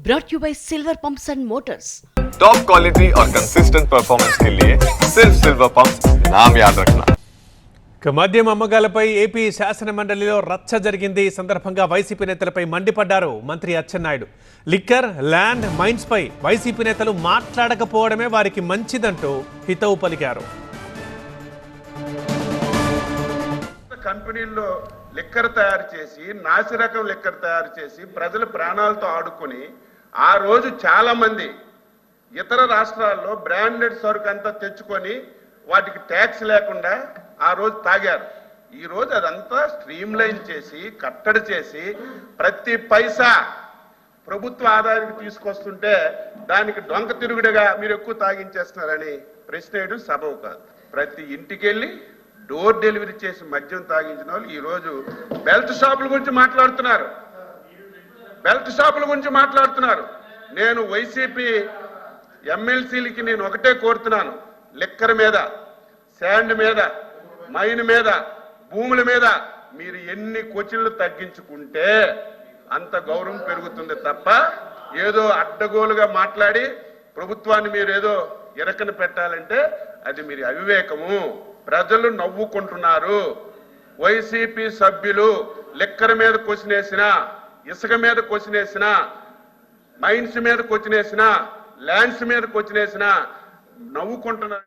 brought you by Silver Pumps and Motors. Top quality और consistent performance के लिए सिर्फ सिल्वर पंप्स नाम याद रखना. మద్యం అమ్మకాలపై ఏపీ శాసన మండలిలో రచ్చ జరిగింది. ఈ సందర్భంగా వైసీపీ నేతలపై మండిపడ్డారు మంత్రి అచ్చెన్నాయుడు. లిక్కర్, ల్యాండ్, మైన్స్ పై వైసీపీ నేతలు మాట్లాడకపోవడమే వారికి మంచిదంటూ హితవు పలికారు. కంపెనీల్లో లిక్కర్ తయారు చేసి నాసిరకం లిక్కర్ తయారు చేసి ప్రజల ప్రాణాలతో ఆడుకొని ఆ రోజు చాలా మంది ఇతర రాష్ట్రాల్లో బ్రాండెడ్ సరుకు అంతా తెచ్చుకొని వాటికి ట్యాక్స్ లేకుండా ఆ రోజు తాగారు. ఈ రోజు అదంతా స్ట్రీమ్ లైన్ చేసి కట్టడి చేసి ప్రతి పైసా ప్రభుత్వ ఆదాయానికి తీసుకొస్తుంటే దానికి డొంక తిరుగుడుగా మీరు ఎక్కువ తాగించేస్తున్నారని ప్రశ్న వేయడం సబబు కాదు. ప్రతి ఇంటికి వెళ్ళి డోర్ డెలివరీ చేసి మద్యం తాగించిన వాళ్ళు ఈ రోజు బెల్ట్ షాపుల గురించి మాట్లాడుతున్నారు. బెల్ట్ షాపుల గురించి మాట్లాడుతున్నారు. నేను వైసీపీ ఎమ్మెల్సీలకి నేను ఒకటే కోరుతున్నాను, లిక్కర్ మీద, శాండ్ మీద, మైన్ మీద, భూముల మీద మీరు ఎన్ని కోచిళ్ళు తగ్గించుకుంటే అంత గౌరవం పెరుగుతుంది తప్ప ఏదో అడ్డగోలుగా మాట్లాడి ప్రభుత్వాన్ని మీరు ఏదో ఇరకన పెట్టాలంటే అది మీరు అవివేకము. ప్రజలు నవ్వుకుంటున్నారు. వైసీపీ సభ్యులు లిక్కర్ మీద కొసినేసిన, ఇసుక మీద కొసినేసిన, మైన్స్ మీద కొచ్చినేసిన, ల్యాండ్స్ మీద కొచ్చినేసిన నవ్వుకుంటున్నారు.